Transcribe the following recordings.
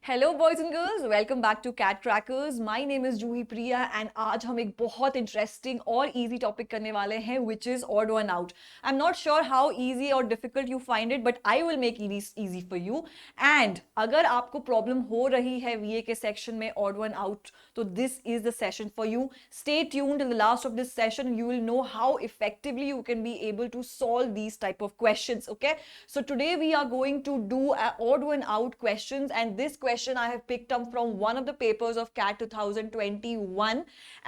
Hello boys and girls, welcome back to CAT Crackers. My name is Juhi Priya and आज हम एक बहुत interesting और इजी टॉपिक करने वाले हैं which is odd one out. I am not sure how easy और difficult you find it, but I will make it easy for you. And अगर आपको प्रॉब्लम हो रही है वीए के सेक्शन में ऑड वन आउट, तो this is the session for you. Stay tuned till the last of this session, you will know how effectively you can be able to solve these type of questions. Okay, so today we are going to do odd one out questions, and this question I have picked up from one of the papers of CAT 2021,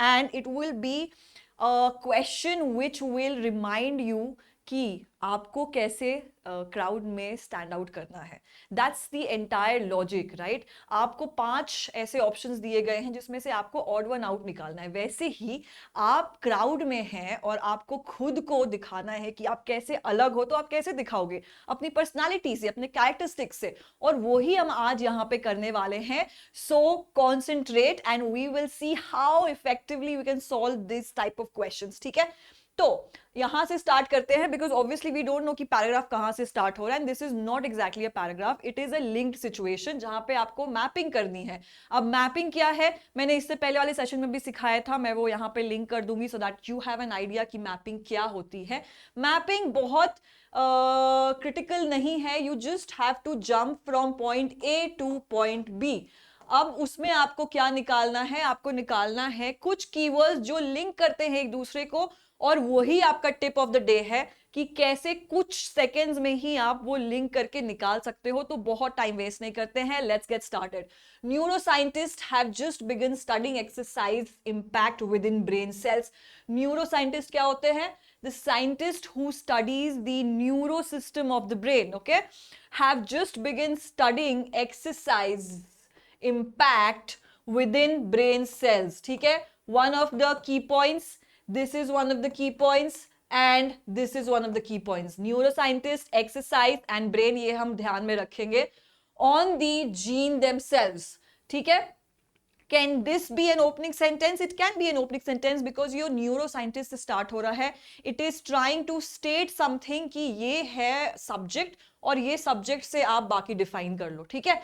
and it will be a question which will remind you कि आपको कैसे crowd में stand out करना है। That's the entire logic, right. आपको 5 ऐसे options दिए गए हैं जिसमें से आपको ऑड वन आउट निकालना है। वैसे ही आप क्राउड में हैं और आपको खुद को दिखाना है कि आप कैसे अलग हो। तो आप कैसे दिखाओगे? अपनी पर्सनालिटी से, अपने कैरेक्टरिस्टिक्स से, और वही हम आज यहाँ पे करने वाले हैं। So concentrate and we will see how effectively we can solve this type of questions. ठीक है, तो यहां से स्टार्ट करते हैं because obviously we don't know कि पैराग्राफ कहां से स्टार्ट हो रहा है। And this is not exactly a paragraph, it is a linked situation जहां पे आपको मैपिंग करनी है। अब मैपिंग क्या है, मैंने इससे पहले वाले सेशन में भी सिखाया था, मैं वो यहां पे लिंक कर दूंगी so that you have an idea कि मैपिंग क्या होती है। मैपिंग बहुत क्रिटिकल नहीं है, you just have to jump from point A to point B. अब उसमें आपको क्या निकालना है? आपको निकालना है कुछ कीवर्ड्स जो लिंक करते हैं एक दूसरे को, और वही आपका टिप ऑफ द डे है कि कैसे कुछ सेकेंड्स में ही आप वो लिंक करके निकाल सकते हो। तो बहुत टाइम वेस्ट नहीं करते हैं, let's get started. Neuroscientist have just begun studying exercise impact with in brain cells. Neuroscientist क्या होते हैं? The scientist who studies the neuro system of the brain, okay, have just begun studying exercise impact within brain cells. ठीक है, one of the key points, this is one of the key points and this is one of the key points. Neuroscientist, exercise and brain, ये हम ध्यान में रखेंगे। On the gene themselves, ठीक है। Can this be an opening sentence? It can be an opening sentence because your neuroscientist start हो रहा है. It is trying to state something कि ये है subject और ये subject से आप बाकी define कर लो, ठीक है।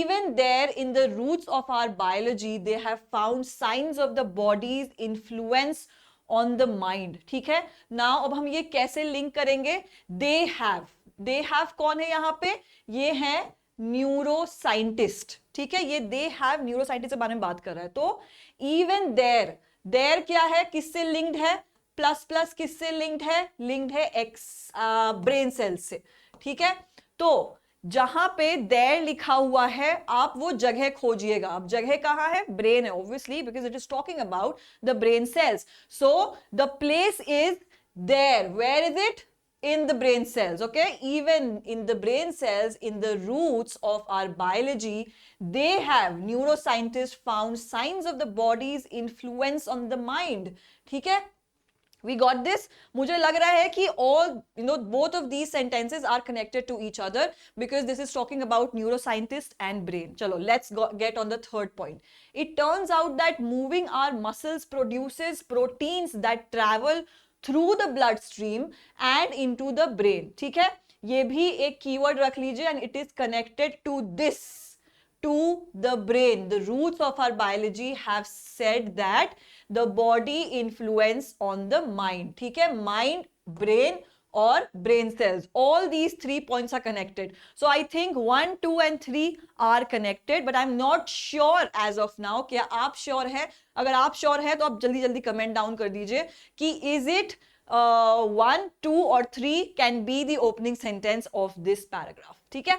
Even there in the roots of our biology, they have found signs of the body's influence on the mind, ठीक है। Now अब हम ये कैसे link करेंगे? They have कौन है यहाँ पे? ये है न्यूरो साइंटिस्ट, ठीक है। ये दे हैव न्यूरो साइंटिस्ट के बारे में बात कर रहा है। तो इवन देयर क्या है, किससे लिंक्ड है? प्लस प्लस किससे लिंक्ड है? लिंक्ड है एक्स ब्रेन सेल से, ठीक है। तो जहां पे देयर लिखा हुआ है आप वो जगह खोजिएगा। अब जगह कहां है? ब्रेन है, obviously, because it is talking about the brain cells. So the place is there. Where is it? In the brain cells, okay? Even in the brain cells, in the roots of our biology, they have neuroscientists found signs of the body's influence on the mind, ठीक है। We got this. मुझे लग रहा है कि all, both of these sentences are connected to each other because this is talking about neuroscientist and brain. चलो, let's get on the third point. It turns out that moving our muscles produces proteins that travel through the bloodstream and into the brain, ठीक है। ये भी एक keyword रख लीजिए, and it is connected to this, to the brain. The roots of our biology have said that the body influence on the mind, ठीक है। Mind, brain और brain cells, all these 3 points are connected. So I think 1, 2 and 3 are connected, but I'm not sure as of now. क्या आप sure है? अगर आप sure है तो आप जल्दी जल्दी comment down कर दीजिए कि is it 1, 2 or 3 can be the opening sentence of this paragraph, ठीक है।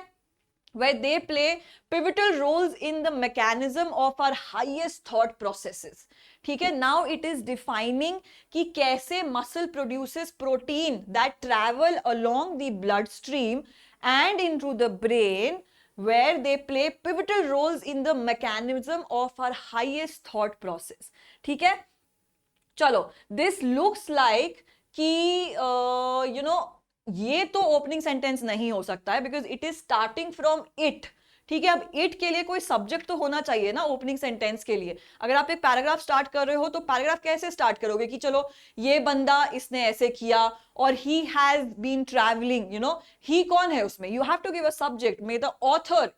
Where they play pivotal roles in the mechanism of our highest thought processes, ठीक है। Now it is defining कि कैसे muscle produces protein that travel along the bloodstream and into the brain, where they play pivotal roles in the mechanism of our highest thought process, ठीक है। चलो, this looks like कि ये तो opening sentence नहीं हो सकता है because it is starting from it, ठीक है। अब इट के लिए कोई सब्जेक्ट तो होना चाहिए ना ओपनिंग सेंटेंस के लिए। अगर आप एक पैराग्राफ स्टार्ट कर रहे हो तो पैराग्राफ कैसे स्टार्ट करोगे कि चलो ये बंदा इसने ऐसे किया और he has been travelling, he कौन है उसमें? You have to give a subject. May the author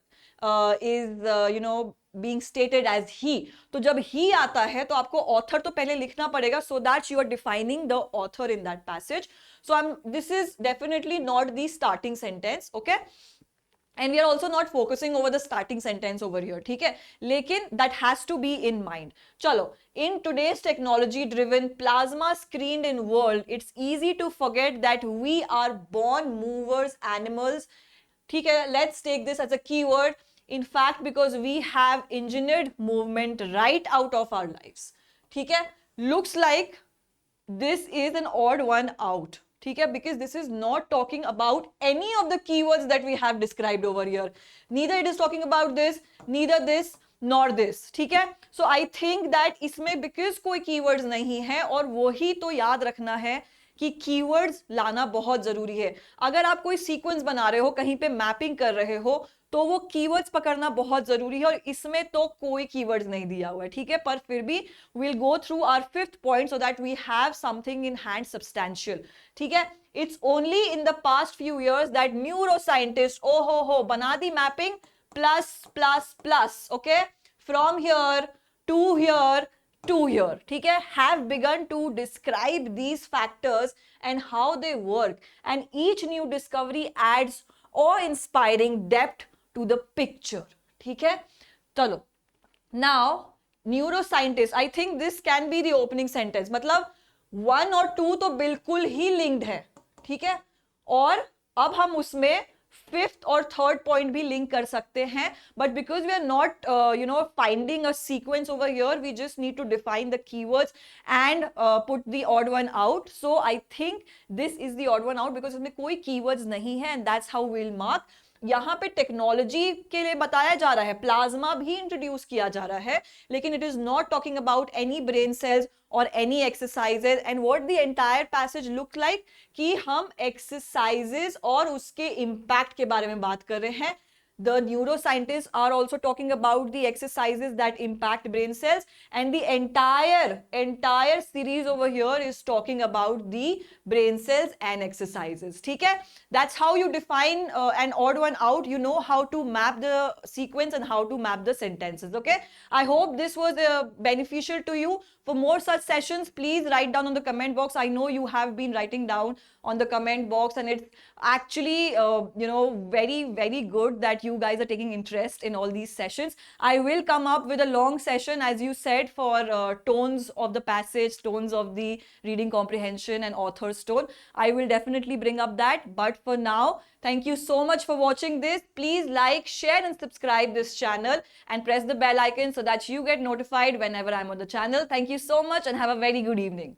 is being stated as he. तो जब he आता है तो आपको author तो पहले लिखना पड़ेगा so that you are defining the author in that passage. So this is definitely not the starting sentence, okay? And we are also not focusing over the starting sentence over here, ठीक है? लेकिन that has to be in mind. चलो, in today's technology driven plasma screened in world, it's easy to forget that we are born movers animals. ठीक है? Let's take this as a keyword. In fact, because we have engineered movement right out of our lives. ठीक है? Looks like this is an odd one out. ठीक है, because this is not talking about any of the keywords that we have described over here. Neither it is talking about this, neither this nor this. ठीक है, so I think that इसमें because कोई keywords नहीं है और वही तो याद रखना है कि keywords लाना बहुत जरूरी है. अगर आप कोई sequence बना रहे हो, कहीं पे mapping कर रहे हो, तो वो कीवर्ड्स पकड़ना बहुत जरूरी है और इसमें तो कोई कीवर्ड्स नहीं दिया हुआ है, ठीक है? पर फिर भी we'll go through our fifth point so that we have something in hand substantial. ठीक है? It's only in the past few years that neuroscientists बना दी mapping plus, okay, from here to here to here, ठीक है, have begun to describe these factors and how they work, and each new discovery adds awe-inspiring depth to the picture. ठीक है, चलो. Now neuroscientist, I think this can be the opening sentence. मतलब 1 और 2 तो बिल्कुल ही linked है, ठीक है, और अब हम उसमें फिफ्थ और थर्ड पॉइंट भी लिंक कर सकते हैं, but because we are not finding a sequence over here, we just need to define the keywords and put the odd one out. So I think this is the odd one out because इसमें कोई keywords नहीं है, and that's how will mark. यहाँ पे technology के लिए बताया जा रहा है, प्लाज्मा भी इंट्रोड्यूस किया जा रहा है, लेकिन it is not talking about any brain cells और any exercises. And what the entire passage look like कि हम एक्सरसाइजेज और उसके इम्पैक्ट के बारे में बात कर रहे हैं. The neuroscientists are also talking about the exercises that impact brain cells, and the entire series over here is talking about the brain cells and exercises. ठीक है, that's how you define an odd one out. You know how to map the sequence and how to map the sentences. Okay, I hope this was beneficial to you. For more such sessions, please write down on the comment box. I know you have been writing down on the comment box, and it's actually very good that you guys are taking interest in all these sessions. I will come up with a long session, as you said, for tones of the passage, tones of the reading comprehension and author's tone. I will definitely bring up that, but for now, thank you so much for watching this. Please like, share and subscribe this channel and press the bell icon so that you get notified whenever I'm on the channel. Thank you so much and have a very good evening.